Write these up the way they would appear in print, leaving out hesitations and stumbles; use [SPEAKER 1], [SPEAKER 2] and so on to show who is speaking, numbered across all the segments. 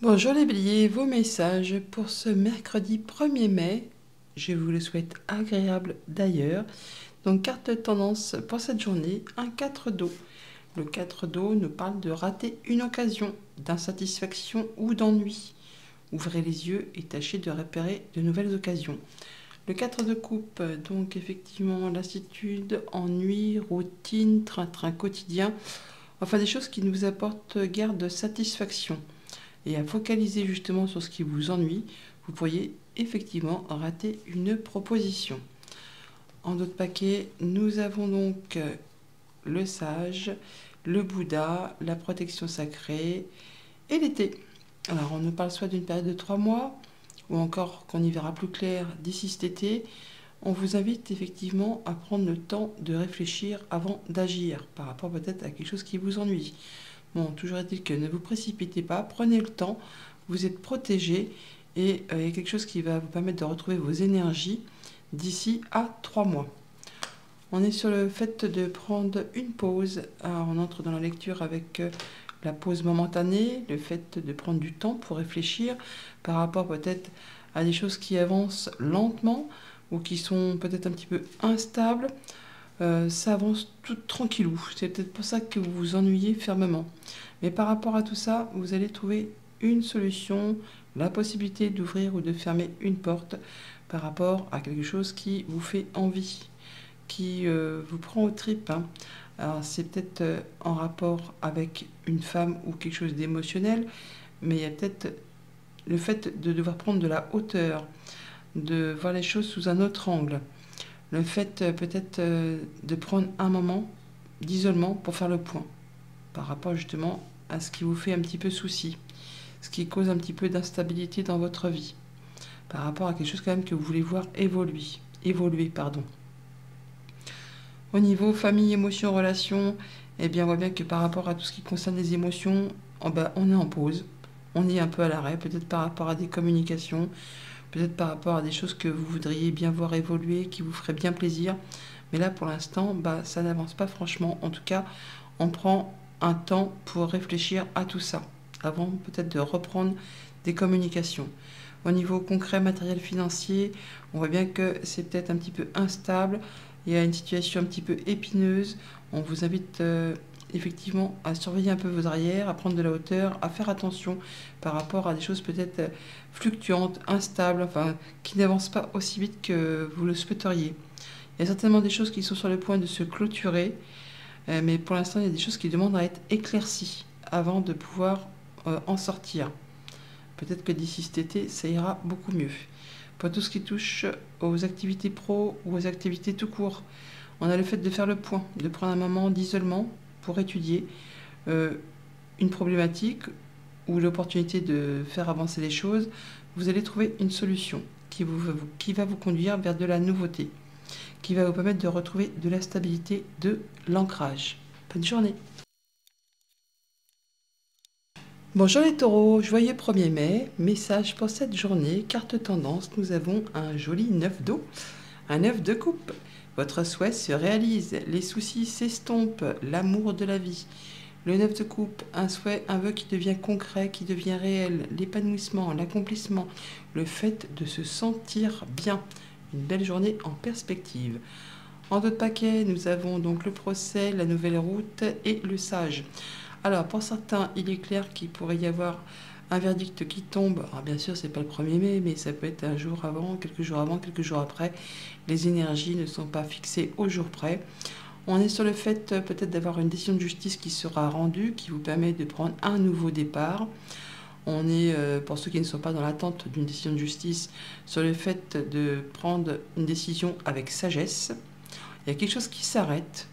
[SPEAKER 1] Bonjour les béliers, vos messages pour ce mercredi 1er mai. Je vous le souhaite agréable d'ailleurs. Donc carte tendance pour cette journée, un 4 d'eau. Le 4 d'eau nous parle de rater une occasion, d'insatisfaction ou d'ennui. Ouvrez les yeux et tâchez de repérer de nouvelles occasions. Le 4 de coupe, donc effectivement lassitude, ennui, routine, train-train quotidien. Enfin des choses qui ne vous apportent guère de satisfaction. Et à focaliser justement sur ce qui vous ennuie, vous pourriez effectivement rater une proposition. En d'autres paquets, nous avons donc le sage, le Bouddha, la protection sacrée et l'été. Alors on nous parle soit d'une période de 3 mois, ou encore qu'on y verra plus clair d'ici cet été. On vous invite effectivement à prendre le temps de réfléchir avant d'agir, par rapport peut-être à quelque chose qui vous ennuie. Bon, toujours est-il que ne vous précipitez pas, prenez le temps, vous êtes protégé et il y a quelque chose qui va vous permettre de retrouver vos énergies d'ici à 3 mois. On est sur le fait de prendre une pause. Alors, on entre dans la lecture avec la pause momentanée, le fait de prendre du temps pour réfléchir par rapport peut-être à des choses qui avancent lentement ou qui sont peut-être un petit peu instables. Ça avance tout tranquillou. C'est peut-être pour ça que vous vous ennuyez fermement. Mais par rapport à tout ça, vous allez trouver une solution, la possibilité d'ouvrir ou de fermer une porte par rapport à quelque chose qui vous fait envie, qui vous prend aux tripes. Alors c'est peut-être en rapport avec une femme ou quelque chose d'émotionnel, mais il y a peut-être le fait de devoir prendre de la hauteur, de voir les choses sous un autre angle. Le fait peut-être de prendre un moment d'isolement pour faire le point par rapport justement à ce qui vous fait un petit peu souci, ce qui cause un petit peu d'instabilité dans votre vie, par rapport à quelque chose quand même que vous voulez voir évoluer. Au niveau famille, émotions, relations, eh bien on voit bien que par rapport à tout ce qui concerne les émotions, on est en pause, on est un peu à l'arrêt, peut-être par rapport à des communications, peut-être par rapport à des choses que vous voudriez bien voir évoluer, qui vous feraient bien plaisir. Mais là, pour l'instant, ça n'avance pas franchement. En tout cas, on prend un temps pour réfléchir à tout ça, avant peut-être de reprendre des communications. Au niveau concret, matériel, financier, on voit bien que c'est peut-être un petit peu instable. Il y a une situation un petit peu épineuse. On vous invite effectivement à surveiller un peu vos arrières, à prendre de la hauteur, à faire attention par rapport à des choses peut-être fluctuantes, instables, enfin qui n'avancent pas aussi vite que vous le souhaiteriez. Il y a certainement des choses qui sont sur le point de se clôturer, mais pour l'instant il y a des choses qui demandent à être éclaircies avant de pouvoir en sortir. Peut-être que d'ici cet été, ça ira beaucoup mieux. Pour tout ce qui touche aux activités pro ou aux activités tout court, on a le fait de faire le point, de prendre un moment d'isolement pour étudier une problématique ou l'opportunité de faire avancer les choses. Vous allez trouver une solution qui va vous conduire vers de la nouveauté, qui va vous permettre de retrouver de la stabilité, de l'ancrage. Bonne journée. Bonjour les taureaux, joyeux 1er mai, message pour cette journée, carte tendance, nous avons un joli 9 d'eau, un 9 de coupe. Votre souhait se réalise, les soucis s'estompent, l'amour de la vie. Le 9 de coupe, un souhait, un vœu qui devient concret, qui devient réel, l'épanouissement, l'accomplissement, le fait de se sentir bien. Une belle journée en perspective. En d'autres paquets, nous avons donc le procès, la nouvelle route et le sage. Alors, pour certains, il est clair qu'il pourrait y avoir un verdict qui tombe. Alors, bien sûr, c'est pas le 1er mai, mais ça peut être un jour avant, quelques jours après. Les énergies ne sont pas fixées au jour près. On est sur le fait peut-être d'avoir une décision de justice qui sera rendue, qui vous permet de prendre un nouveau départ. On est, pour ceux qui ne sont pas dans l'attente d'une décision de justice, sur le fait de prendre une décision avec sagesse. Il y a quelque chose qui s'arrête,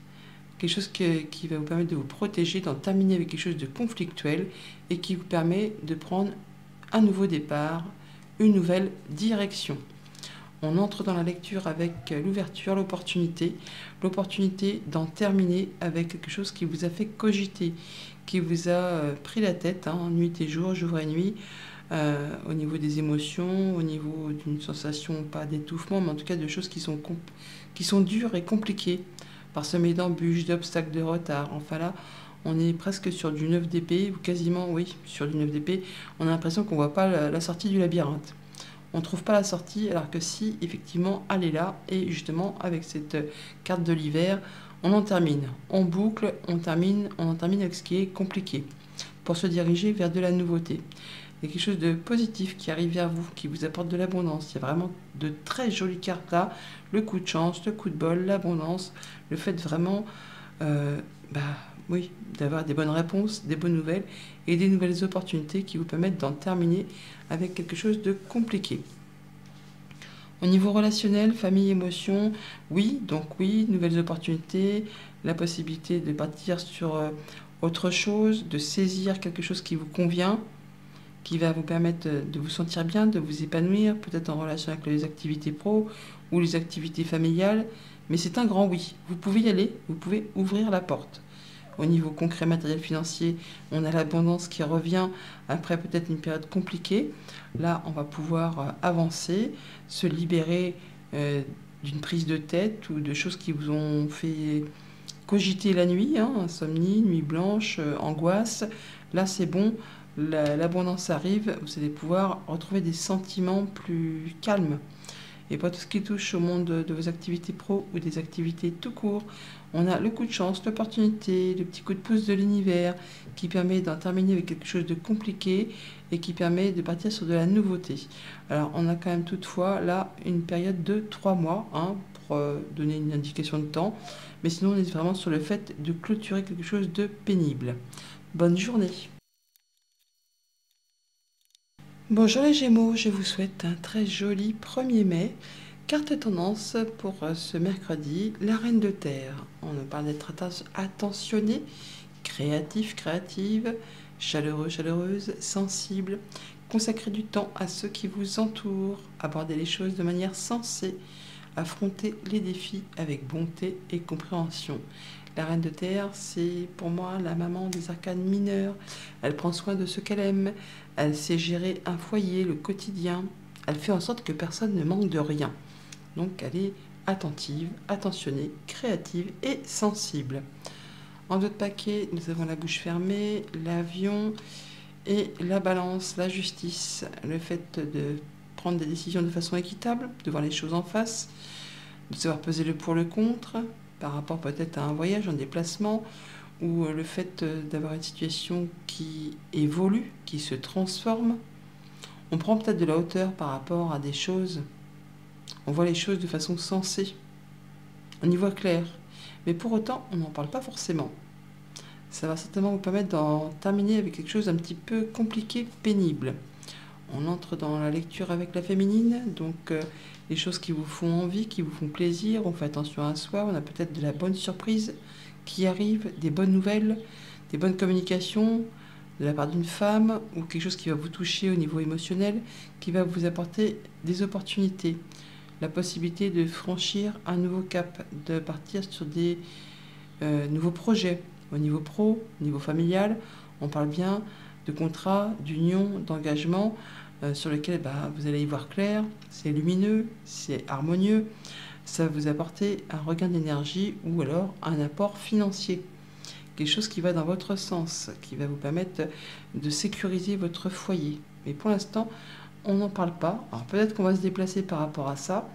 [SPEAKER 1] quelque chose qui va vous permettre de vous protéger, d'en terminer avec quelque chose de conflictuel et qui vous permet de prendre un nouveau départ, une nouvelle direction. On entre dans la lecture avec l'ouverture, l'opportunité d'en terminer avec quelque chose qui vous a fait cogiter, qui vous a pris la tête, nuit et jour et nuit, au niveau des émotions, au niveau d'une sensation, pas d'étouffement, mais en tout cas de choses qui sont dures et compliquées, parsemées d'embûches, d'obstacles, de retard. Enfin là, On est presque sur du 9 d'épée, ou quasiment, oui, sur du 9 d'épée. On a l'impression qu'on ne voit pas la sortie du labyrinthe. On ne trouve pas la sortie, alors que si, effectivement, elle est là. Et justement, avec cette carte de l'hiver, on en termine. On boucle, on en termine avec ce qui est compliqué, pour se diriger vers de la nouveauté. Il y a quelque chose de positif qui arrive vers vous, qui vous apporte de l'abondance. Il y a vraiment de très jolies cartes là. Le coup de chance, le coup de bol, l'abondance, le fait vraiment, oui, d'avoir des bonnes réponses, des bonnes nouvelles et des nouvelles opportunités qui vous permettent d'en terminer avec quelque chose de compliqué. Au niveau relationnel, famille, émotion, oui, nouvelles opportunités, la possibilité de partir sur autre chose, de saisir quelque chose qui vous convient, qui va vous permettre de vous sentir bien, de vous épanouir, peut-être en relation avec les activités pro ou les activités familiales. Mais c'est un grand oui. Vous pouvez y aller, vous pouvez ouvrir la porte. Au niveau concret, matériel, financier, on a l'abondance qui revient après peut-être une période compliquée. Là, on va pouvoir avancer, se libérer d'une prise de tête ou de choses qui vous ont fait cogiter la nuit, insomnie, nuit blanche, angoisse. Là, c'est bon. L'abondance arrive, vous allez pouvoir retrouver des sentiments plus calmes. Et pour tout ce qui touche au monde de vos activités pro ou des activités tout court, on a le coup de chance, l'opportunité, le petit coup de pouce de l'univers qui permet d'en terminer avec quelque chose de compliqué et qui permet de partir sur de la nouveauté. Alors on a quand même toutefois là une période de 3 mois pour donner une indication de temps, mais sinon on est vraiment sur le fait de clôturer quelque chose de pénible. Bonne journée. Bonjour les Gémeaux, je vous souhaite un très joli 1er mai. Carte tendance pour ce mercredi, la Reine de Terre. On nous parle d'être attentionné, créatif, créative, chaleureux, chaleureuse, sensible. Consacrez du temps à ceux qui vous entourent, abordez les choses de manière sensée, affrontez les défis avec bonté et compréhension. La Reine de Terre, c'est pour moi la maman des arcanes mineurs. Elle prend soin de ceux qu'elle aime. Elle sait gérer un foyer, le quotidien. Elle fait en sorte que personne ne manque de rien. Donc elle est attentive, attentionnée, créative et sensible. En d'autres paquets, nous avons la bouche fermée, l'avion et la balance, la justice. Le fait de prendre des décisions de façon équitable, de voir les choses en face, de savoir peser le pour le contre, par rapport peut-être à un voyage, un déplacement, ou le fait d'avoir une situation qui évolue, qui se transforme. On prend peut-être de la hauteur par rapport à des choses. On voit les choses de façon sensée. On y voit clair. Mais pour autant, on n'en parle pas forcément. Ça va certainement vous permettre d'en terminer avec quelque chose d'un petit peu compliqué, pénible. On entre dans la lecture avec la féminine, donc les choses qui vous font envie, qui vous font plaisir, on fait attention à soi, on a peut-être de la bonne surprise qui arrive, des bonnes nouvelles, des bonnes communications de la part d'une femme ou quelque chose qui va vous toucher au niveau émotionnel, qui va vous apporter des opportunités, la possibilité de franchir un nouveau cap, de partir sur des nouveaux projets au niveau pro, au niveau familial. On parle bien de contrat, d'union, d'engagement sur lequel vous allez y voir clair, c'est lumineux, c'est harmonieux, ça va vous apporter un regain d'énergie ou alors un apport financier. Quelque chose qui va dans votre sens, qui va vous permettre de sécuriser votre foyer. Mais pour l'instant, on n'en parle pas. Alors peut-être qu'on va se déplacer par rapport à ça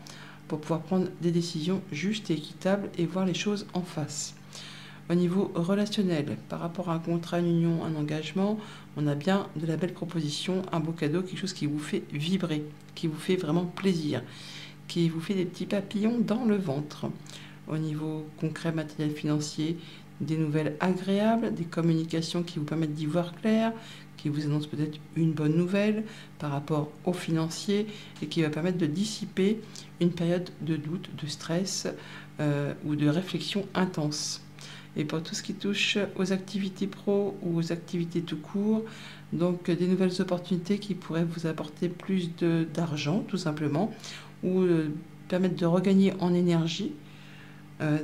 [SPEAKER 1] pour pouvoir prendre des décisions justes et équitables et voir les choses en face. Au niveau relationnel, par rapport à un contrat, une union, un engagement, on a bien de la belle proposition, un beau cadeau, quelque chose qui vous fait vibrer, qui vous fait vraiment plaisir, qui vous fait des petits papillons dans le ventre. Au niveau concret, matériel, financier, des nouvelles agréables, des communications qui vous permettent d'y voir clair, qui vous annoncent peut-être une bonne nouvelle par rapport au financier et qui va permettre de dissiper une période de doute, de stress ou de réflexion intense. Et pour tout ce qui touche aux activités pro ou aux activités tout court, donc des nouvelles opportunités qui pourraient vous apporter plus d'argent tout simplement, ou permettre de regagner en énergie,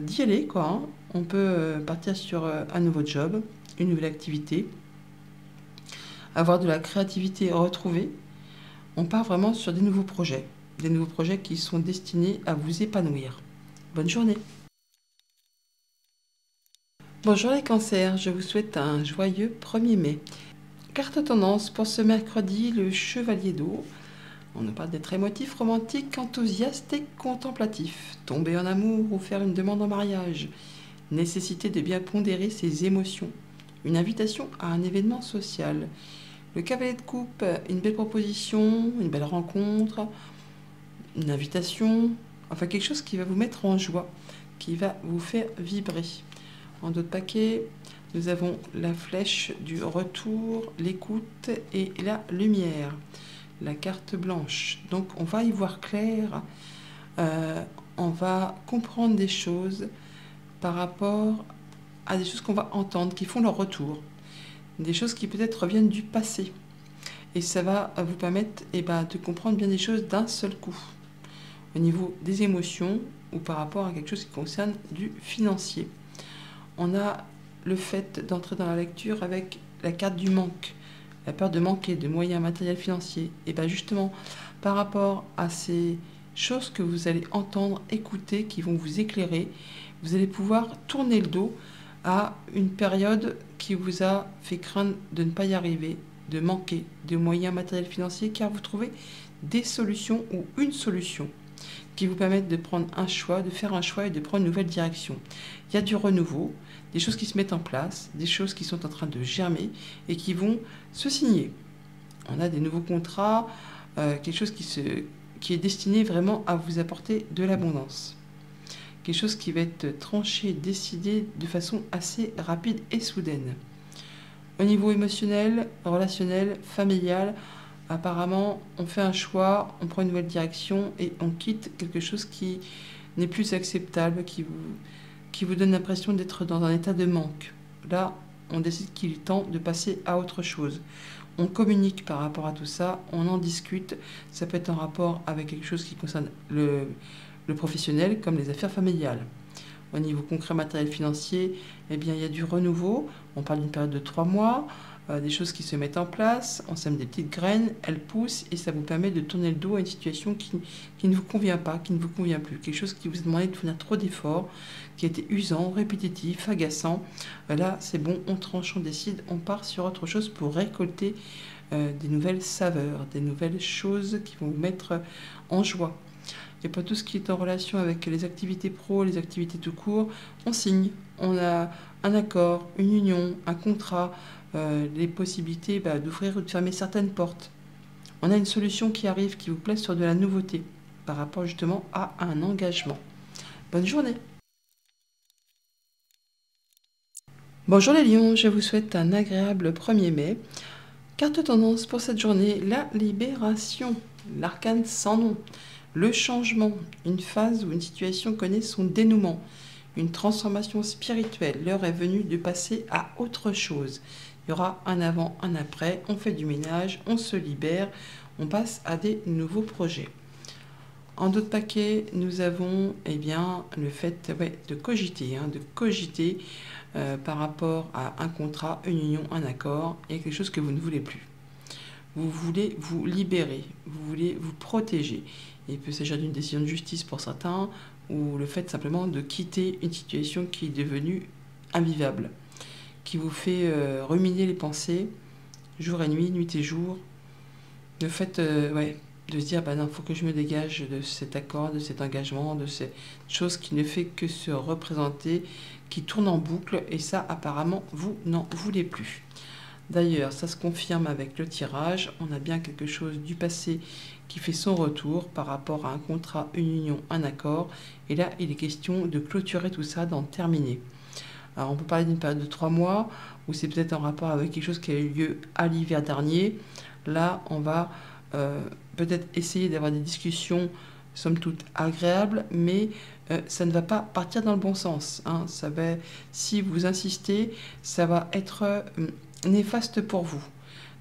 [SPEAKER 1] d'y aller quoi. On peut partir sur un nouveau job, une nouvelle activité, avoir de la créativité retrouvée. On part vraiment sur des nouveaux projets qui sont destinés à vous épanouir. Bonne journée. Bonjour les cancers, je vous souhaite un joyeux 1er mai. Carte tendance pour ce mercredi, le chevalier d'eau. On nous parle d'être émotif, romantique, enthousiaste et contemplatif. Tomber en amour ou faire une demande en mariage. Nécessité de bien pondérer ses émotions. Une invitation à un événement social. Le cavalier de coupe, une belle proposition, une belle rencontre, une invitation, enfin quelque chose qui va vous mettre en joie, qui va vous faire vibrer. En d'autres paquets, nous avons la flèche du retour, l'écoute et la lumière. La carte blanche. Donc on va y voir clair, on va comprendre des choses par rapport à des choses qu'on va entendre, qui font leur retour. Des choses qui peut-être reviennent du passé. Et ça va vous permettre de comprendre bien des choses d'un seul coup. Au niveau des émotions ou par rapport à quelque chose qui concerne du financier. On a le fait d'entrer dans la lecture avec la carte du manque, la peur de manquer de moyens matériels financiers. Et bien justement, par rapport à ces choses que vous allez entendre, écouter, qui vont vous éclairer, vous allez pouvoir tourner le dos à une période qui vous a fait craindre de ne pas y arriver, de manquer de moyens matériels financiers, car vous trouvez des solutions ou une solution qui vous permettent de prendre un choix, de faire un choix et de prendre une nouvelle direction. Il y a du renouveau, des choses qui se mettent en place, des choses qui sont en train de germer et qui vont se signer. On a des nouveaux contrats, quelque chose qui est destiné vraiment à vous apporter de l'abondance. Quelque chose qui va être tranché, décidé de façon assez rapide et soudaine. Au niveau émotionnel, relationnel, familial, apparemment, on fait un choix, on prend une nouvelle direction et on quitte quelque chose qui n'est plus acceptable, qui vous donne l'impression d'être dans un état de manque. Là, on décide qu'il est temps de passer à autre chose. On communique par rapport à tout ça, on en discute. Ça peut être en rapport avec quelque chose qui concerne le professionnel, comme les affaires familiales. Au niveau concret, matériel, financier, il y a du renouveau. On parle d'une période de 3 mois. Des choses qui se mettent en place, on sème des petites graines, elles poussent et ça vous permet de tourner le dos à une situation qui ne vous convient pas, qui ne vous convient plus. Quelque chose qui vous a demandé de fournir trop d'efforts, qui a été usant, répétitif, agaçant. Là, c'est bon, on tranche, on décide, on part sur autre chose pour récolter des nouvelles saveurs, des nouvelles choses qui vont vous mettre en joie. Et pas tout ce qui est en relation avec les activités pro, les activités tout court, on signe, on a un accord, une union, un contrat, les possibilités d'ouvrir ou de fermer certaines portes. On a une solution qui arrive, qui vous place sur de la nouveauté, par rapport justement à un engagement. Bonne journée! Bonjour les lions, je vous souhaite un agréable 1er mai. Carte tendance pour cette journée, la libération, l'arcane sans nom, le changement, une phase où une situation connaît son dénouement, une transformation spirituelle. L'heure est venue de passer à autre chose. Il y aura un avant, un après, on fait du ménage, on se libère, on passe à des nouveaux projets. En d'autres paquets, nous avons le fait de cogiter, par rapport à un contrat, une union, un accord, et quelque chose que vous ne voulez plus. Vous voulez vous libérer, vous voulez vous protéger. Il peut s'agir d'une décision de justice pour certains, ou le fait simplement de quitter une situation qui est devenue invivable, qui vous fait ruminer les pensées, jour et nuit, nuit et jour. Le fait de se dire, non, il faut que je me dégage de cet accord, de cet engagement, de cette chose qui ne fait que se représenter, qui tourne en boucle, et ça, apparemment, vous n'en voulez plus. D'ailleurs, ça se confirme avec le tirage. On a bien quelque chose du passé qui fait son retour par rapport à un contrat, une union, un accord. Et là, il est question de clôturer tout ça, d'en terminer. Alors, on peut parler d'une période de 3 mois, ou c'est peut-être en rapport avec quelque chose qui a eu lieu à l'hiver dernier. Là, on va peut-être essayer d'avoir des discussions, somme toute, agréables, mais ça ne va pas partir dans le bon sens. Si vous insistez, ça va être néfaste pour vous.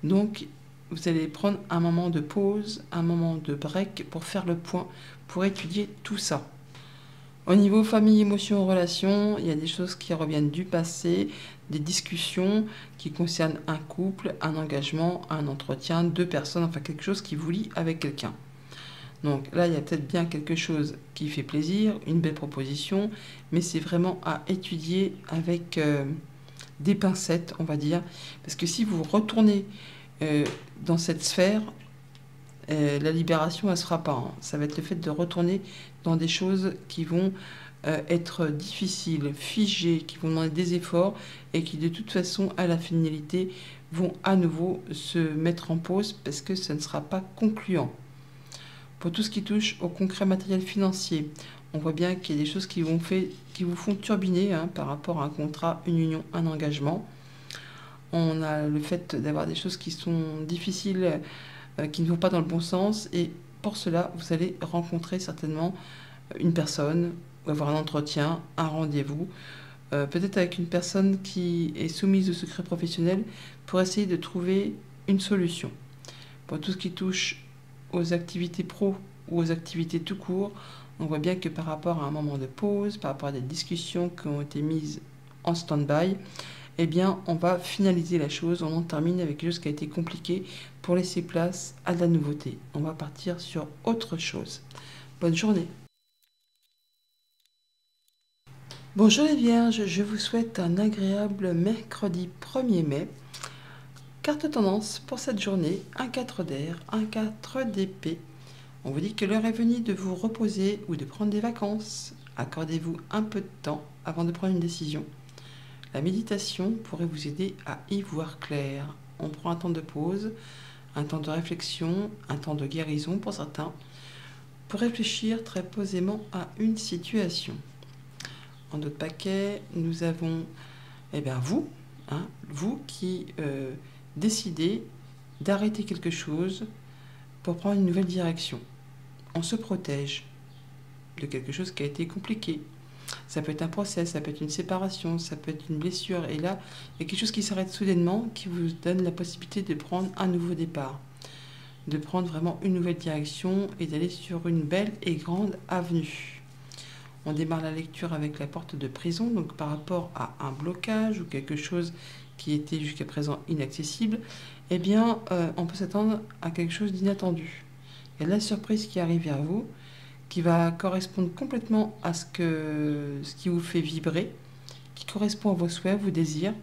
[SPEAKER 1] Donc, vous allez prendre un moment de pause, un moment de break pour faire le point, pour étudier tout ça. Au niveau famille, émotions, relations, il y a des choses qui reviennent du passé, des discussions qui concernent un couple, un engagement, un entretien, 2 personnes, enfin quelque chose qui vous lie avec quelqu'un. Donc là, il y a peut-être bien quelque chose qui fait plaisir, une belle proposition, mais c'est vraiment à étudier avec des pincettes, on va dire. Parce que si vous retournez dans cette sphère, la libération, elle ne se fera pas, hein. Ça va être le fait de retourner dans des choses qui vont être difficiles, figées, qui vont demander des efforts et qui de toute façon, à la finalité, vont à nouveau se mettre en pause parce que ça ne sera pas concluant. Pour tout ce qui touche au concret matériel financier, on voit bien qu'il y a des choses qui vous font turbiner par rapport à un contrat, une union, un engagement. On a le fait d'avoir des choses qui sont difficiles, qui ne vont pas dans le bon sens, et pour cela, vous allez rencontrer certainement une personne, ou avoir un entretien, un rendez-vous, peut-être avec une personne qui est soumise au secret professionnel, pour essayer de trouver une solution. Pour tout ce qui touche aux activités pro ou aux activités tout court, on voit bien que par rapport à un moment de pause, par rapport à des discussions qui ont été mises en stand-by, eh bien, on va finaliser la chose, on en termine avec quelque chose qui a été compliqué pour laisser place à de la nouveauté. On va partir sur autre chose. Bonne journée. Bonjour les Vierges, je vous souhaite un agréable mercredi 1er mai. Carte tendance pour cette journée, un 4 d'air, un 4 d'épée. On vous dit que l'heure est venue de vous reposer ou de prendre des vacances. Accordez-vous un peu de temps avant de prendre une décision. La méditation pourrait vous aider à y voir clair. On prend un temps de pause, un temps de réflexion, un temps de guérison pour certains, pour réfléchir très posément à une situation. En d'autres paquets, nous avons vous qui décidez d'arrêter quelque chose pour prendre une nouvelle direction. On se protège de quelque chose qui a été compliqué. Ça peut être un procès, ça peut être une séparation, ça peut être une blessure. Et là, il y a quelque chose qui s'arrête soudainement, qui vous donne la possibilité de prendre un nouveau départ, de prendre vraiment une nouvelle direction et d'aller sur une belle et grande avenue. On démarre la lecture avec la porte de prison, donc par rapport à un blocage ou quelque chose qui était jusqu'à présent inaccessible, eh bien, on peut s'attendre à quelque chose d'inattendu. Il y a de la surprise qui arrive vers vous, qui va correspondre complètement à ce qui vous fait vibrer, qui correspond à vos souhaits, vos désirs.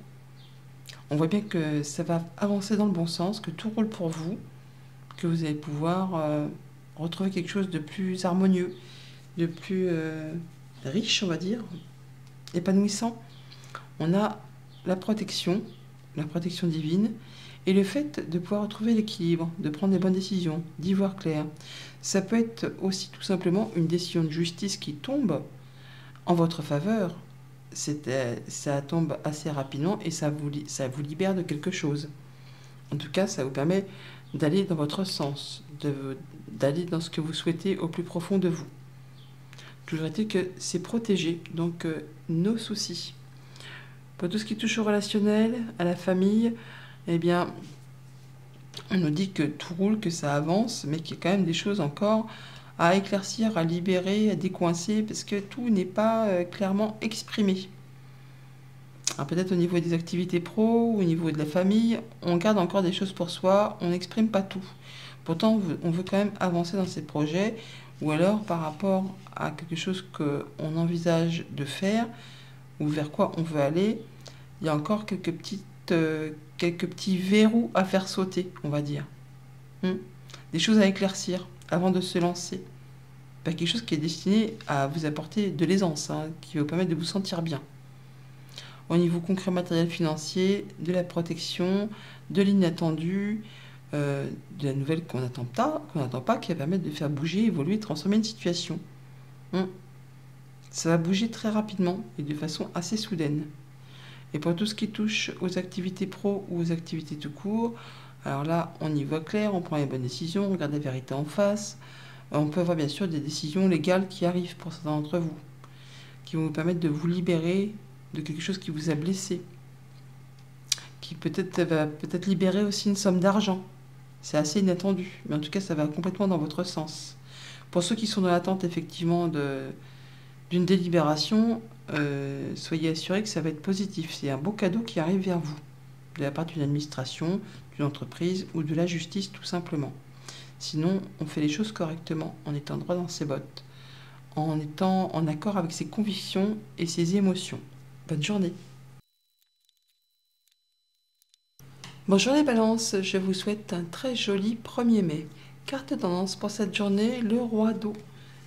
[SPEAKER 1] On voit bien que ça va avancer dans le bon sens, que tout roule pour vous, que vous allez pouvoir retrouver quelque chose de plus harmonieux, de plus riche, on va dire, épanouissant. On a la protection divine, et le fait de pouvoir retrouver l'équilibre, de prendre des bonnes décisions, d'y voir clair. Ça peut être aussi tout simplement une décision de justice qui tombe en votre faveur. Ça tombe assez rapidement et ça vous libère de quelque chose. En tout cas, ça vous permet d'aller dans votre sens, d'aller dans ce que vous souhaitez au plus profond de vous. Toujours est-il que c'est protégé, donc nos soucis. Pour tout ce qui touche au relationnel, à la famille, eh bien, on nous dit que tout roule, que ça avance, mais qu'il y a quand même des choses encore à éclaircir, à libérer, à décoincer, parce que tout n'est pas clairement exprimé. Alors peut-être au niveau des activités pro, au niveau de la famille, on garde encore des choses pour soi, on n'exprime pas tout. Pourtant, on veut quand même avancer dans ces projets, ou alors par rapport à quelque chose qu'on envisage de faire, ou vers quoi on veut aller, il y a encore quelques petits verrous à faire sauter, on va dire. Des choses à éclaircir avant de se lancer. Pas quelque chose qui est destiné à vous apporter de l'aisance, qui va vous permettre de vous sentir bien. Au niveau concret matériel financier, de la protection, de l'inattendu, de la nouvelle qu'on n'attend pas, qui va permettre de faire bouger, évoluer, transformer une situation. Ça va bouger très rapidement et de façon assez soudaine. Et pour tout ce qui touche aux activités pro ou aux activités tout court, alors là, on y voit clair, on prend les bonnes décisions, on regarde la vérité en face. On peut avoir bien sûr des décisions légales qui arrivent pour certains d'entre vous, qui vont vous permettre de vous libérer de quelque chose qui vous a blessé, qui va peut-être libérer aussi une somme d'argent. C'est assez inattendu, mais en tout cas, ça va complètement dans votre sens. Pour ceux qui sont dans l'attente effectivement d'une délibération, soyez assurés que ça va être positif. C'est un beau cadeau qui arrive vers vous, de la part d'une administration, d'une entreprise ou de la justice tout simplement. Sinon, on fait les choses correctement, en étant droit dans ses bottes, en étant en accord avec ses convictions et ses émotions. Bonne journée. Bonjour les balances, je vous souhaite un très joli 1er mai. Carte tendance pour cette journée, le roi d'eau.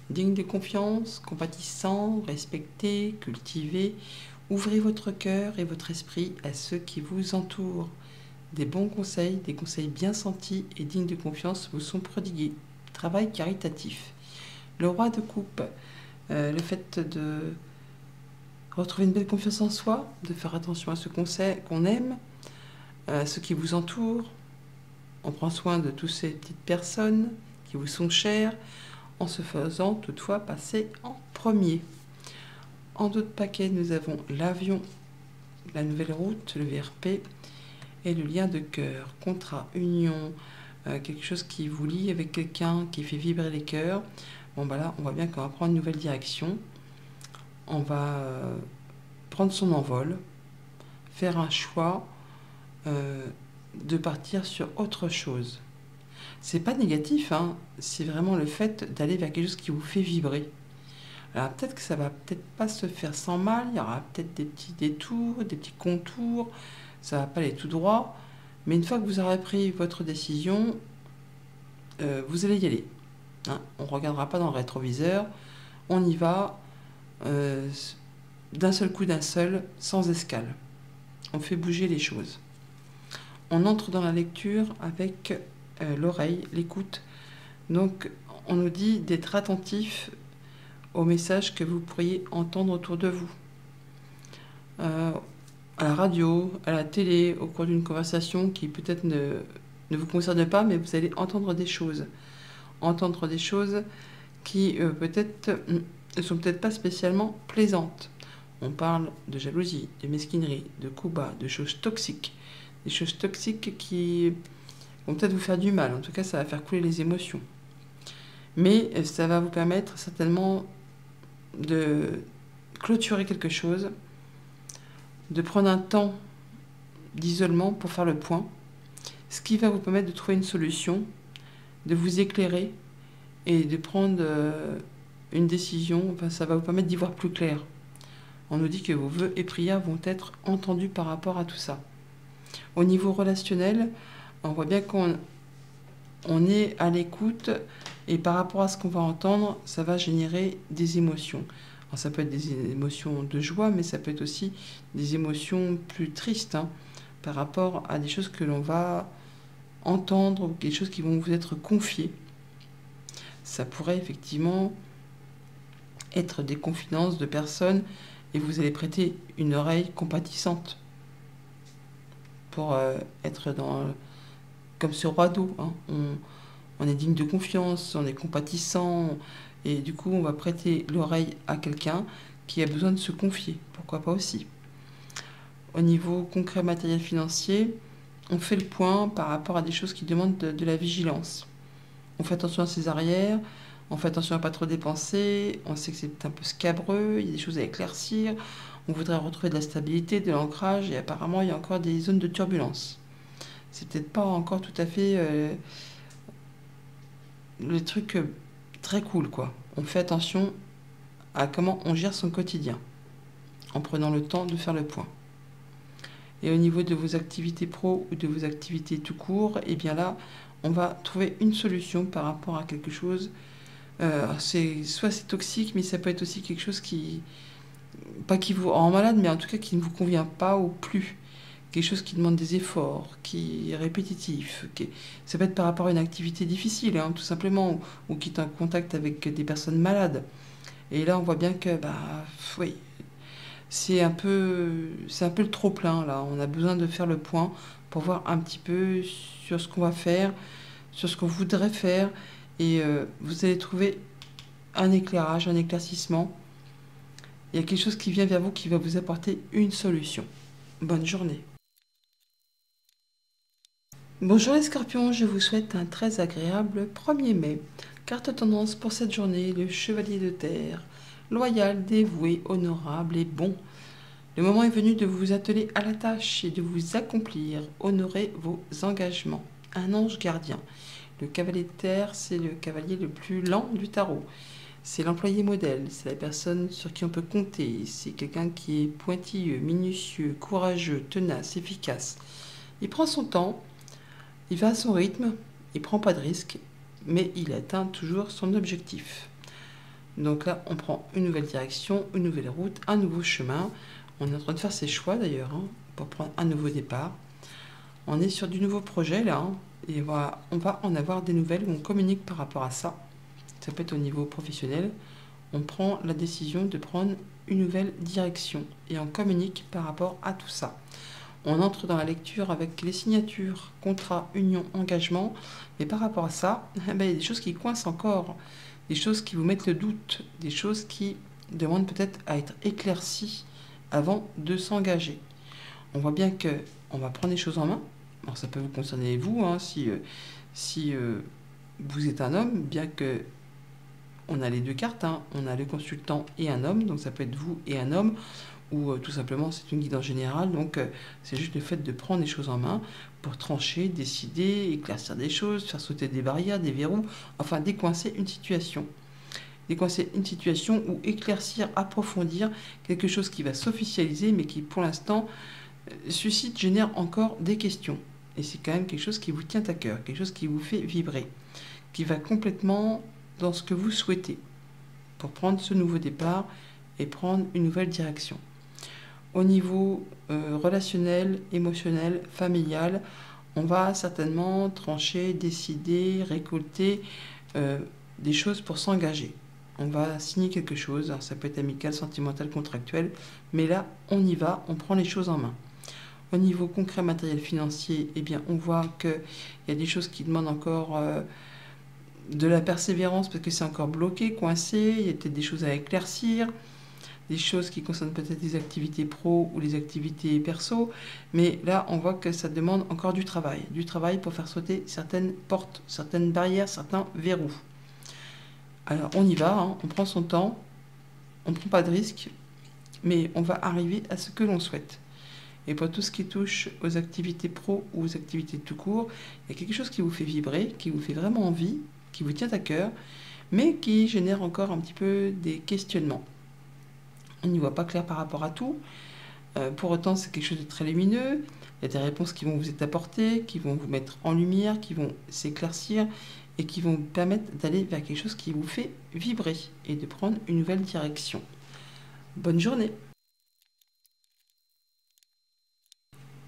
[SPEAKER 1] Digne de confiance, compatissant, respecté, cultivé, ouvrez votre cœur et votre esprit à ceux qui vous entourent. Des bons conseils, des conseils bien sentis et dignes de confiance vous sont prodigués. Travail caritatif. Le roi de coupe, le fait de retrouver une belle confiance en soi, de faire attention à ce qu'on aime, ceux qui vous entourent. On prend soin de toutes ces petites personnes qui vous sont chères, en se faisant toutefois passer en premier. En d'autres paquets, nous avons l'avion, la nouvelle route, le VRP et le lien de cœur, contrat, union, quelque chose qui vous lie avec quelqu'un, qui fait vibrer les cœurs. Bon, bah là, on voit bien qu'on va prendre une nouvelle direction. On va prendre son envol, faire un choix de partir sur autre chose. C'est pas négatif, hein, c'est vraiment le fait d'aller vers quelque chose qui vous fait vibrer. Alors peut-être que ça va peut-être pas se faire sans mal, il y aura peut-être des petits détours, des petits contours, ça va pas aller tout droit, mais une fois que vous aurez pris votre décision, vous allez y aller. Hein, on ne regardera pas dans le rétroviseur, on y va d'un seul coup, sans escale. On fait bouger les choses. On entre dans la lecture avec l'oreille, l'écoute. Donc, on nous dit d'être attentif aux messages que vous pourriez entendre autour de vous. À la radio, à la télé, au cours d'une conversation qui peut-être ne vous concerne pas, mais vous allez entendre des choses. Entendre des choses qui peut-être ne sont peut-être pas spécialement plaisantes. On parle de jalousie, de mesquinerie, de coups bas, de choses toxiques. Des choses toxiques qui vont peut-être vous faire du mal. En tout cas, ça va faire couler les émotions. Mais ça va vous permettre certainement de clôturer quelque chose, de prendre un temps d'isolement pour faire le point, ce qui va vous permettre de trouver une solution, de vous éclairer et de prendre une décision. Enfin, ça va vous permettre d'y voir plus clair. On nous dit que vos vœux et prières vont être entendus par rapport à tout ça. Au niveau relationnel, on voit bien qu'on est à l'écoute et par rapport à ce qu'on va entendre, ça va générer des émotions. Alors, ça peut être des émotions de joie, mais ça peut être aussi des émotions plus tristes, hein, par rapport à des choses que l'on va entendre ou des choses qui vont vous être confiées. Ça pourrait effectivement être des confidences de personnes et vous allez prêter une oreille compatissante pour être comme ce roi d'eau. Hein. On est digne de confiance, on est compatissant et du coup on va prêter l'oreille à quelqu'un qui a besoin de se confier. Pourquoi pas aussi. Au niveau concret matériel financier, on fait le point par rapport à des choses qui demandent de la vigilance. On fait attention à ses arrières, on fait attention à ne pas trop dépenser, on sait que c'est un peu scabreux, il y a des choses à éclaircir, on voudrait retrouver de la stabilité, de l'ancrage, et apparemment il y a encore des zones de turbulence. C'est peut-être pas encore tout à fait le truc très cool, quoi. On fait attention à comment on gère son quotidien, en prenant le temps de faire le point. Et au niveau de vos activités pro ou de vos activités tout court, et bien là, on va trouver une solution par rapport à quelque chose. Soit c'est toxique, mais ça peut être aussi quelque chose pas qui vous rend malade, mais en tout cas qui ne vous convient pas ou plus. Quelque chose qui demande des efforts, qui est répétitif. Ça peut être par rapport à une activité difficile, hein, tout simplement, ou qui est en contact avec des personnes malades. Et là, on voit bien que, oui, c'est un peu le trop-plein, là. On a besoin de faire le point pour voir un petit peu sur ce qu'on va faire, sur ce qu'on voudrait faire. Et vous allez trouver un éclairage, un éclaircissement. Il y a quelque chose qui vient vers vous qui va vous apporter une solution. Bonne journée. Bonjour les scorpions, je vous souhaite un très agréable 1er mai. Carte tendance pour cette journée, le chevalier de terre. Loyal, dévoué, honorable et bon. Le moment est venu de vous atteler à la tâche et de vous accomplir. Honorez vos engagements. Un ange gardien. Le cavalier de terre, c'est le cavalier le plus lent du tarot. C'est l'employé modèle, c'est la personne sur qui on peut compter. C'est quelqu'un qui est pointilleux, minutieux, courageux, tenace, efficace. Il prend son temps, il va à son rythme, il prend pas de risques, mais il atteint toujours son objectif. Donc là, on prend une nouvelle direction, une nouvelle route, un nouveau chemin. On est en train de faire ses choix d'ailleurs, pour prendre un nouveau départ. On est sur du nouveau projet là, et on va en avoir des nouvelles où on communique par rapport à ça. Ça peut être au niveau professionnel. On prend la décision de prendre une nouvelle direction et on communique par rapport à tout ça. On entre dans la lecture avec les signatures, contrat, union, engagement. Mais par rapport à ça, il y a des choses qui coincent encore, des choses qui vous mettent le doute, des choses qui demandent peut-être à être éclaircies avant de s'engager. On voit bien qu'on va prendre les choses en main. Alors ça peut vous concerner vous, si vous êtes un homme, bien que on a les deux cartes, on a le consultant et un homme, donc ça peut être vous et un homme, ou tout simplement c'est une guidance générale, donc c'est juste le fait de prendre les choses en main pour trancher, décider, éclaircir des choses, faire sauter des barrières, des verrous, enfin décoincer une situation. Décoincer une situation ou éclaircir, approfondir quelque chose qui va s'officialiser, mais qui pour l'instant génère encore des questions. Et c'est quand même quelque chose qui vous tient à cœur, quelque chose qui vous fait vibrer, qui va complètement dans ce que vous souhaitez pour prendre ce nouveau départ et prendre une nouvelle direction. Au niveau relationnel, émotionnel, familial, on va certainement trancher, décider, récolter des choses pour s'engager. On va signer quelque chose, alors ça peut être amical, sentimental, contractuel, mais là, on y va, on prend les choses en main. Au niveau concret, matériel, financier, eh bien, on voit qu'il y a des choses qui demandent encore de la persévérance parce que c'est encore bloqué, coincé, il y a peut-être des choses à éclaircir, des choses qui concernent peut-être les activités pro ou les activités perso, mais là, on voit que ça demande encore du travail pour faire sauter certaines portes, certaines barrières, certains verrous. Alors, on y va, on prend son temps, on ne prend pas de risques, mais on va arriver à ce que l'on souhaite. Et pour tout ce qui touche aux activités pro ou aux activités tout court, il y a quelque chose qui vous fait vibrer, qui vous fait vraiment envie, qui vous tient à cœur, mais qui génère encore un petit peu des questionnements. On n'y voit pas clair par rapport à tout. Pour autant, c'est quelque chose de très lumineux. Il y a des réponses qui vont vous être apportées, qui vont vous mettre en lumière, qui vont s'éclaircir et qui vont vous permettre d'aller vers quelque chose qui vous fait vibrer et de prendre une nouvelle direction. Bonne journée!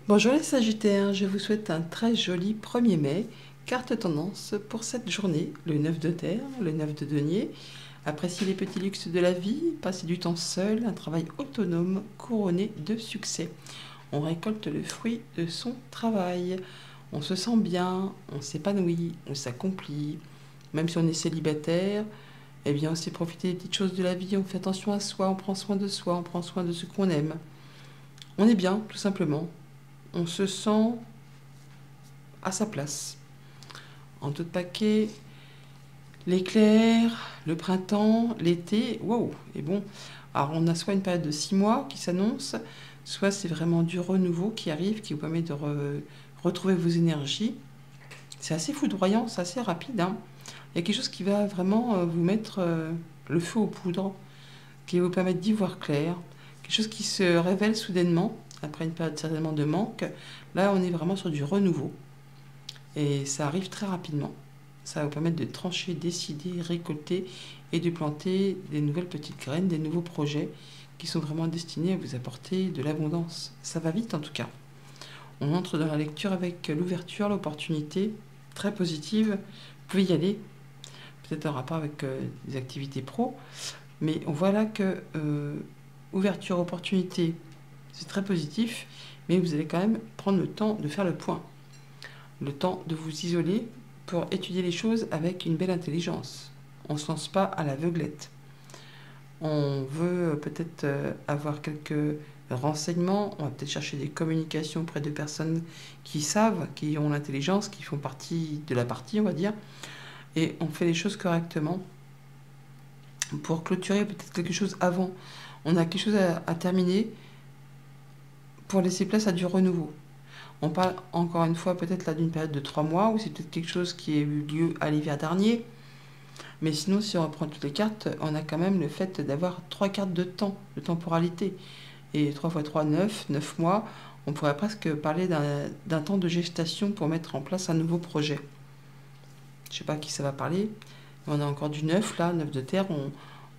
[SPEAKER 1] Bonjour les Sagittaires, je vous souhaite un très joli 1er mai. Carte tendance pour cette journée, le 9 de terre, le 9 de denier. Appréciez les petits luxes de la vie, passez du temps seul, un travail autonome couronné de succès. On récolte le fruit de son travail. On se sent bien, on s'épanouit, on s'accomplit. Même si on est célibataire, eh bien on sait profiter des petites choses de la vie, on fait attention à soi, on prend soin de soi, on prend soin de ce qu'on aime. On est bien, tout simplement. On se sent à sa place. En tout paquet, l'éclair, le printemps, l'été, wow, et bon. Alors on a soit une période de 6 mois qui s'annonce, soit c'est vraiment du renouveau qui arrive, qui vous permet de retrouver vos énergies. C'est assez foudroyant, c'est assez rapide. Il y a quelque chose qui va vraiment vous mettre le feu aux poudres, qui va vous permettre d'y voir clair, quelque chose qui se révèle soudainement, après une période certainement de manque. Là, on est vraiment sur du renouveau. Et ça arrive très rapidement. Ça va vous permettre de trancher, décider, récolter et de planter des nouvelles petites graines, des nouveaux projets qui sont vraiment destinés à vous apporter de l'abondance. Ça va vite en tout cas. On entre dans la lecture avec l'ouverture, l'opportunité, très positive. Vous pouvez y aller, peut-être en rapport avec des activités pro, mais on voit là que ouverture, opportunité, c'est très positif, mais vous allez quand même prendre le temps de faire le point. Le temps de vous isoler pour étudier les choses avec une belle intelligence. On ne se lance pas à l'aveuglette. On veut peut-être avoir quelques renseignements, on va peut-être chercher des communications auprès de personnes qui savent, qui ont l'intelligence, qui font partie de la partie, on va dire, et on fait les choses correctement pour clôturer peut-être quelque chose avant. On a quelque chose à terminer pour laisser place à du renouveau. On parle encore une fois peut-être là d'une période de 3 mois, ou c'est peut-être quelque chose qui a eu lieu à l'hiver dernier. Mais sinon, si on reprend toutes les cartes, on a quand même le fait d'avoir 3 cartes de temps, de temporalité. Et 3 x 3, 9, 9 mois, on pourrait presque parler d'un temps de gestation pour mettre en place un nouveau projet. Je ne sais pas à qui ça va parler, mais on a encore du 9 là, 9 de terre,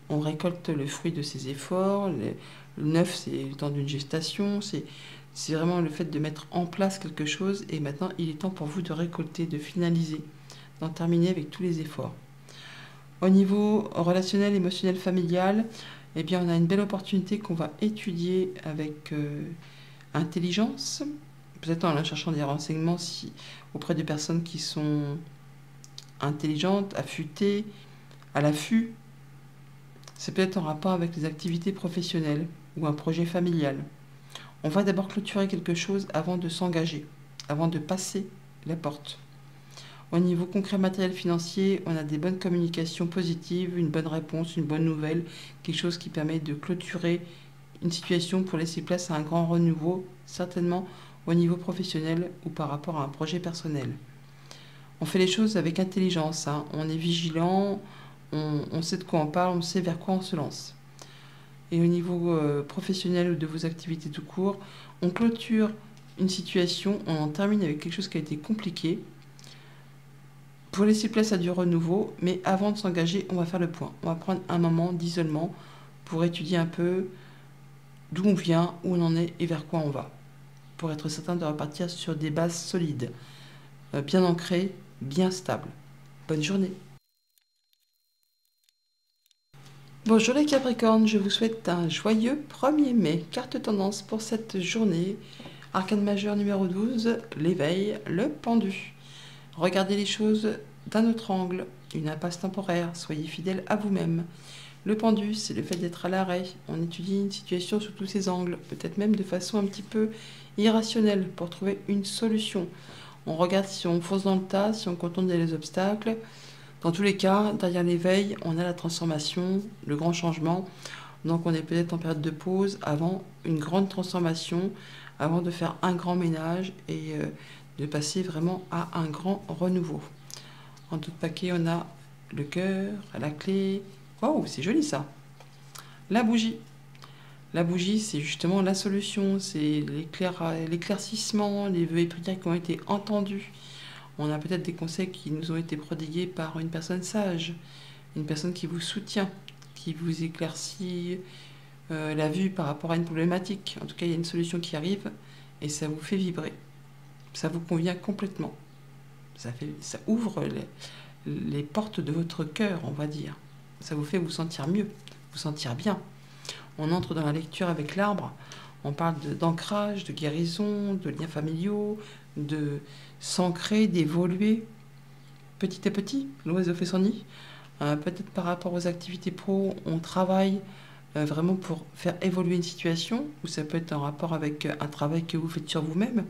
[SPEAKER 1] on récolte le fruit de ses efforts. Le 9, c'est le temps d'une gestation, c'est vraiment le fait de mettre en place quelque chose, et maintenant il est temps pour vous de récolter, de finaliser, d'en terminer avec tous les efforts. Au niveau relationnel, émotionnel, familial, eh bien, on a une belle opportunité qu'on va étudier avec intelligence, peut-être en cherchant des renseignements auprès de personnes qui sont intelligentes, affûtées, à l'affût. C'est peut-être en rapport avec les activités professionnelles ou un projet familial. On va d'abord clôturer quelque chose avant de s'engager, avant de passer la porte. Au niveau concret, matériel, financier, on a des bonnes communications positives, une bonne réponse, une bonne nouvelle, quelque chose qui permet de clôturer une situation pour laisser place à un grand renouveau, certainement au niveau professionnel ou par rapport à un projet personnel. On fait les choses avec intelligence, hein. On est vigilant, on sait de quoi on parle, on sait vers quoi on se lance. Et au niveau professionnel ou de vos activités tout court, on clôture une situation, on en termine avec quelque chose qui a été compliqué, pour laisser place à du renouveau, mais avant de s'engager, on va faire le point. On va prendre un moment d'isolement pour étudier un peu d'où on vient, où on en est et vers quoi on va, pour être certain de repartir sur des bases solides, bien ancrées, bien stables. Bonne journée. Bonjour les Capricornes, je vous souhaite un joyeux 1er mai. Carte tendance pour cette journée. Arcane majeur numéro 12, l'éveil, le pendu. Regardez les choses d'un autre angle, une impasse temporaire, soyez fidèle à vous-même. Le pendu, c'est le fait d'être à l'arrêt. On étudie une situation sous tous ses angles, peut-être même de façon un petit peu irrationnelle pour trouver une solution. On regarde si on fonce dans le tas, si on contourne les obstacles. Dans tous les cas, derrière l'éveil, on a la transformation, le grand changement. Donc on est peut-être en période de pause avant une grande transformation, avant de faire un grand ménage et de passer vraiment à un grand renouveau. En tout paquet, on a le cœur, la clé. Waouh, c'est joli ça. La bougie. La bougie, c'est justement la solution, c'est l'éclaircissement, les vœux et prières qui ont été entendus. On a peut-être des conseils qui nous ont été prodigués par une personne sage, une personne qui vous soutient, qui vous éclaircit la vue par rapport à une problématique. En tout cas, il y a une solution qui arrive et ça vous fait vibrer. Ça vous convient complètement. Ça ouvre les portes de votre cœur, on va dire. Ça vous fait vous sentir mieux, vous sentir bien. On entre dans la lecture avec l'arbre. On parle d'ancrage, de guérison, de liens familiaux, de s'ancrer, d'évoluer petit à petit. L'oiseau fait son nid. Peut-être par rapport aux activités pro, on travaille vraiment pour faire évoluer une situation, ou ça peut être en rapport avec un travail que vous faites sur vous-même.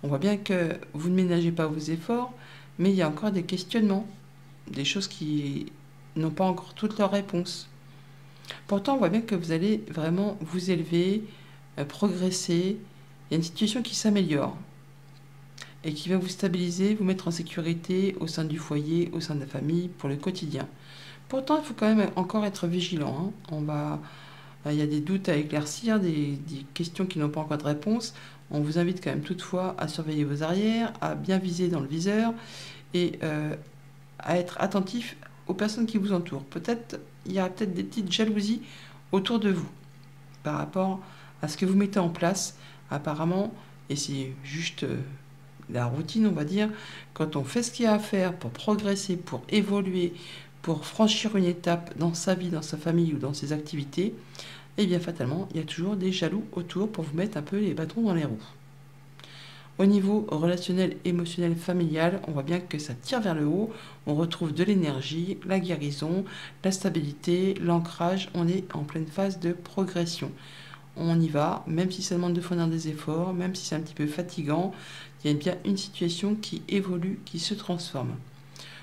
[SPEAKER 1] On voit bien que vous ne ménagez pas vos efforts, mais il y a encore des questionnements, des choses qui n'ont pas encore toutes leurs réponses. Pourtant, on voit bien que vous allez vraiment vous élever, progresser. Il y a une situation qui s'améliore et qui va vous stabiliser, vous mettre en sécurité au sein du foyer, au sein de la famille, pour le quotidien. Pourtant, il faut quand même encore être vigilant, hein. Il y a des doutes à éclaircir, des questions qui n'ont pas encore de réponse. On vous invite quand même toutefois à surveiller vos arrières, à bien viser dans le viseur et à être attentif aux personnes qui vous entourent. Il y a peut-être des petites jalousies autour de vous par rapport à ce que vous mettez en place apparemment, et c'est juste la routine, on va dire. Quand on fait ce qu'il y a à faire pour progresser, pour évoluer, pour franchir une étape dans sa vie, dans sa famille ou dans ses activités, et bien fatalement, il y a toujours des jaloux autour pour vous mettre un peu les bâtons dans les roues. Au niveau relationnel, émotionnel, familial, on voit bien que ça tire vers le haut. On retrouve de l'énergie, la guérison, la stabilité, l'ancrage. On est en pleine phase de progression. On y va, même si ça demande de fournir des efforts, même si c'est un petit peu fatigant, il y a bien une situation qui évolue, qui se transforme.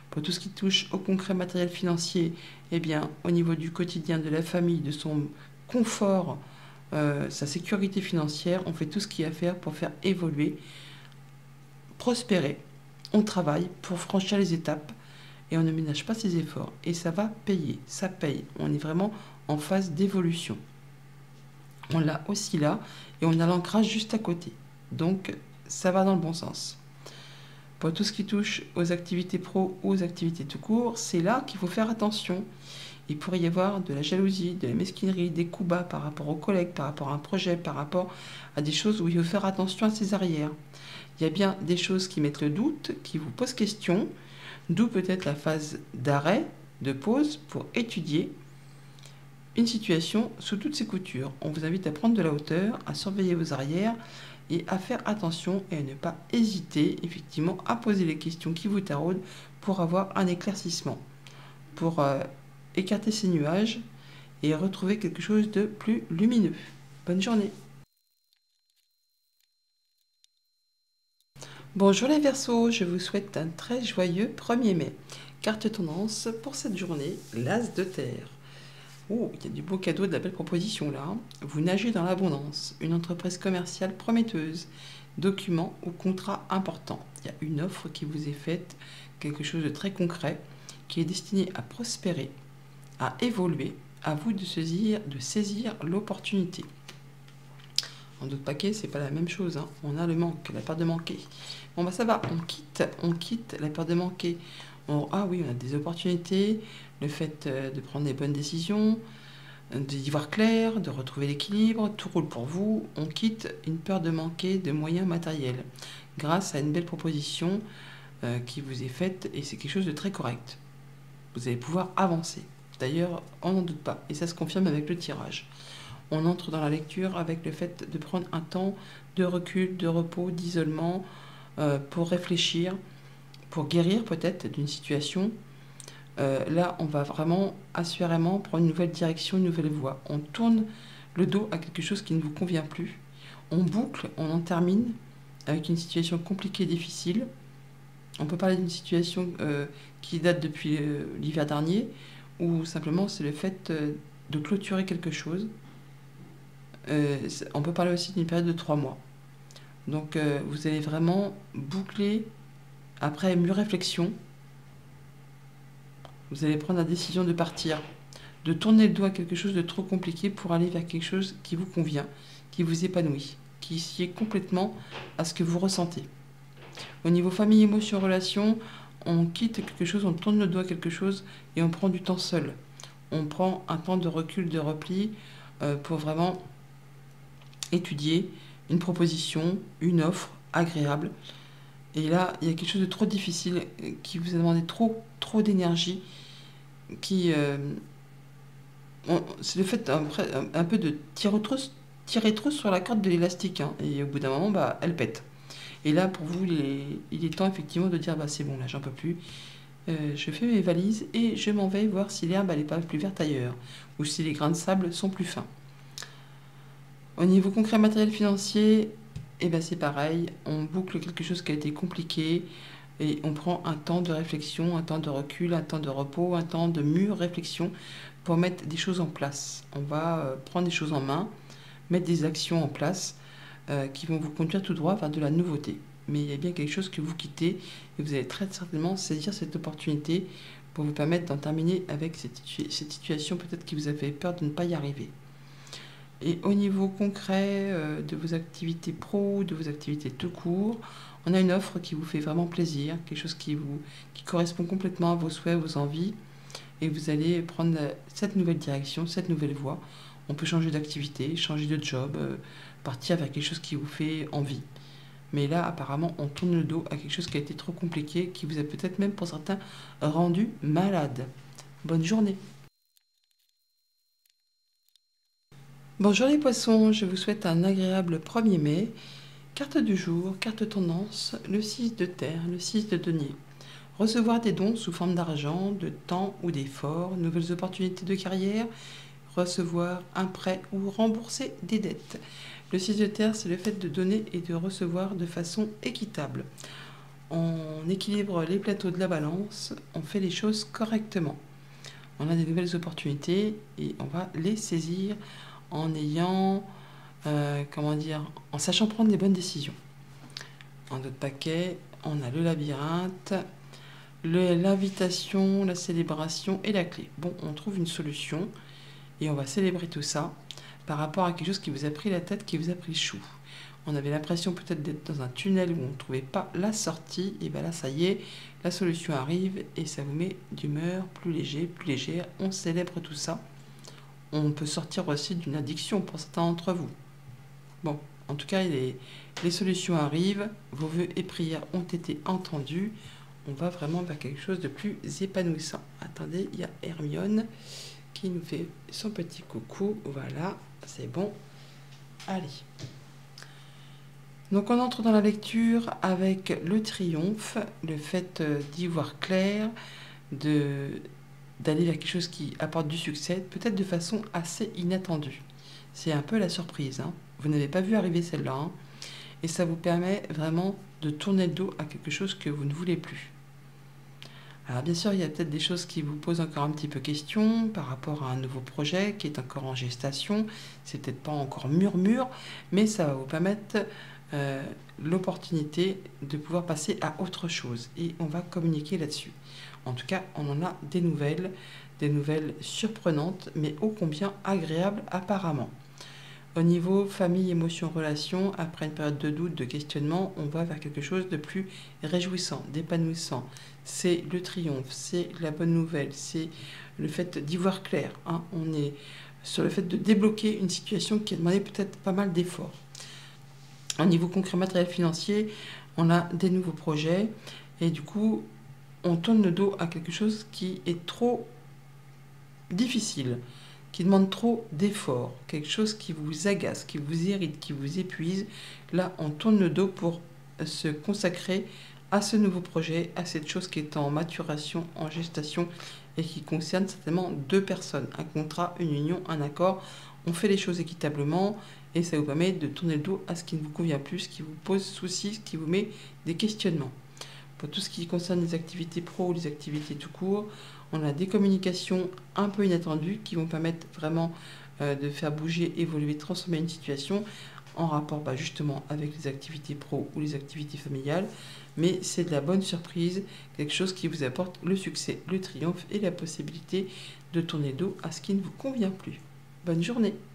[SPEAKER 1] Pour tout ce qui touche au concret matériel financier, eh bien, au niveau du quotidien, de la famille, de son confort, sa sécurité financière, on fait tout ce qu'il y a à faire pour faire évoluer prospérer. On travaille pour franchir les étapes et on ne ménage pas ses efforts. Et ça va payer, ça paye. On est vraiment en phase d'évolution. On l'a aussi là et on a l'ancrage juste à côté. Donc ça va dans le bon sens. Pour tout ce qui touche aux activités pro ou aux activités tout court, c'est là qu'il faut faire attention. Il pourrait y avoir de la jalousie, de la mesquinerie, des coups bas par rapport aux collègues, par rapport à un projet, par rapport à des choses où il faut faire attention à ses arrières. Il y a bien des choses qui mettent le doute, qui vous posent question, d'où peut-être la phase d'arrêt, de pause pour étudier une situation sous toutes ses coutures. On vous invite à prendre de la hauteur, à surveiller vos arrières et à faire attention et à ne pas hésiter effectivement à poser les questions qui vous taraudent pour avoir un éclaircissement, pour écarter ces nuages et retrouver quelque chose de plus lumineux. Bonne journée. Bonjour les Verseaux, je vous souhaite un très joyeux 1er mai. Carte tendance pour cette journée, l'As de terre. Oh, il y a du beau cadeau, de la belle proposition là. Vous nagez dans l'abondance, une entreprise commerciale prometteuse, document ou contrat important. Il y a une offre qui vous est faite, quelque chose de très concret, qui est destiné à prospérer, à évoluer. À vous de saisir l'opportunité. En d'autres paquets, c'est pas la même chose. Hein. On a le manque, la peur de manquer. Bon bah ça va, on quitte la peur de manquer. Ah oui, on a des opportunités, le fait de prendre des bonnes décisions, d'y voir clair, de retrouver l'équilibre, tout roule pour vous. On quitte une peur de manquer de moyens matériels grâce à une belle proposition qui vous est faite et c'est quelque chose de très correct. Vous allez pouvoir avancer. D'ailleurs, on n'en doute pas et ça se confirme avec le tirage. On entre dans la lecture avec le fait de prendre un temps de recul, de repos, d'isolement pour réfléchir, pour guérir peut-être d'une situation. Là, on va vraiment assurément prendre une nouvelle direction, une nouvelle voie. On tourne le dos à quelque chose qui ne vous convient plus. On boucle, on en termine avec une situation compliquée et difficile. On peut parler d'une situation qui date depuis l'hiver dernier, ou simplement c'est le fait de clôturer quelque chose. On peut parler aussi d'une période de 3 mois. Donc vous allez vraiment boucler, après mûre réflexion, vous allez prendre la décision de partir, de tourner le dos à quelque chose de trop compliqué pour aller vers quelque chose qui vous convient, qui vous épanouit, qui s'y est complètement à ce que vous ressentez. Au niveau famille, émotion, relation, on quitte quelque chose, on tourne le dos à quelque chose et on prend du temps seul. On prend un temps de recul, de repli pour vraiment étudier une proposition, une offre agréable. Et là, il y a quelque chose de trop difficile qui vous a demandé trop d'énergie. C'est le fait un peu de tirer trop sur la corde de l'élastique. Hein, et au bout d'un moment, bah, elle pète. Et là, pour vous, il est temps effectivement de dire bah, c'est bon, là, j'en peux plus. Je fais mes valises et je m'en vais voir si l'herbe n'est pas plus verte ailleurs ou si les grains de sable sont plus fins. Au niveau concret matériel financier, eh ben c'est pareil, on boucle quelque chose qui a été compliqué et on prend un temps de réflexion, un temps de recul, un temps de repos, un temps de mûre réflexion pour mettre des choses en place. On va prendre des choses en main, mettre des actions en place qui vont vous conduire tout droit vers de la nouveauté. Mais il y a bien quelque chose que vous quittez et vous allez très certainement saisir cette opportunité pour vous permettre d'en terminer avec cette situation peut-être qui vous a fait peur de ne pas y arriver. Et au niveau concret de vos activités pro, de vos activités tout court, on a une offre qui vous fait vraiment plaisir, quelque chose qui correspond complètement à vos souhaits, vos envies, et vous allez prendre cette nouvelle direction, cette nouvelle voie. On peut changer d'activité, changer de job, partir vers quelque chose qui vous fait envie. Mais là, apparemment, on tourne le dos à quelque chose qui a été trop compliqué, qui vous a peut-être même pour certains rendu malade. Bonne journée. Bonjour les poissons, je vous souhaite un agréable 1er mai. Carte du jour, carte tendance, le 6 de terre, le 6 de denier. Recevoir des dons sous forme d'argent, de temps ou d'efforts, nouvelles opportunités de carrière, recevoir un prêt ou rembourser des dettes. Le 6 de terre, c'est le fait de donner et de recevoir de façon équitable. On équilibre les plateaux de la balance, on fait les choses correctement. On a des nouvelles opportunités et on va les saisir en ayant, en sachant prendre les bonnes décisions. En d'autres paquets, on a le labyrinthe, l'invitation, la célébration et la clé. Bon, on trouve une solution et on va célébrer tout ça par rapport à quelque chose qui vous a pris la tête, qui vous a pris le chou. On avait l'impression peut-être d'être dans un tunnel où on ne trouvait pas la sortie, et bien là ça y est, la solution arrive et ça vous met d'humeur plus léger, plus légère. On célèbre tout ça. On peut sortir aussi d'une addiction pour certains d'entre vous. Bon, en tout cas, les solutions arrivent, vos vœux et prières ont été entendus. On va vraiment vers quelque chose de plus épanouissant. Attendez, il y a Hermione qui nous fait son petit coucou. Voilà, c'est bon. Allez. Donc on entre dans la lecture avec le triomphe, le fait d'y voir clair, d'aller vers quelque chose qui apporte du succès, peut-être de façon assez inattendue. C'est un peu la surprise, hein. Vous n'avez pas vu arriver celle-là, hein. Et ça vous permet vraiment de tourner le dos à quelque chose que vous ne voulez plus. Alors bien sûr, il y a peut-être des choses qui vous posent encore un petit peu question par rapport à un nouveau projet qui est encore en gestation. C'est peut-être pas encore mûr, mais ça va vous permettre l'opportunité de pouvoir passer à autre chose. Et on va communiquer là-dessus. En tout cas, on en a des nouvelles surprenantes, mais ô combien agréables apparemment. Au niveau famille, émotions, relations, après une période de doute, de questionnement, on va vers quelque chose de plus réjouissant, d'épanouissant. C'est le triomphe, c'est la bonne nouvelle, c'est le fait d'y voir clair, hein. On est sur le fait de débloquer une situation qui a demandé peut-être pas mal d'efforts. Au niveau concret, matériel, financier, on a des nouveaux projets et du coup, on tourne le dos à quelque chose qui est trop difficile, qui demande trop d'efforts, quelque chose qui vous agace, qui vous irrite, qui vous épuise. Là, on tourne le dos pour se consacrer à ce nouveau projet, à cette chose qui est en maturation, en gestation et qui concerne certainement 2 personnes. Un contrat, une union, un accord. On fait les choses équitablement et ça vous permet de tourner le dos à ce qui ne vous convient plus, ce qui vous pose souci, ce qui vous met des questionnements. Pour tout ce qui concerne les activités pro ou les activités tout court, on a des communications un peu inattendues qui vont permettre vraiment de faire bouger, évoluer, transformer une situation en rapport justement avec les activités pro ou les activités familiales. Mais c'est de la bonne surprise, quelque chose qui vous apporte le succès, le triomphe et la possibilité de tourner le dos à ce qui ne vous convient plus. Bonne journée!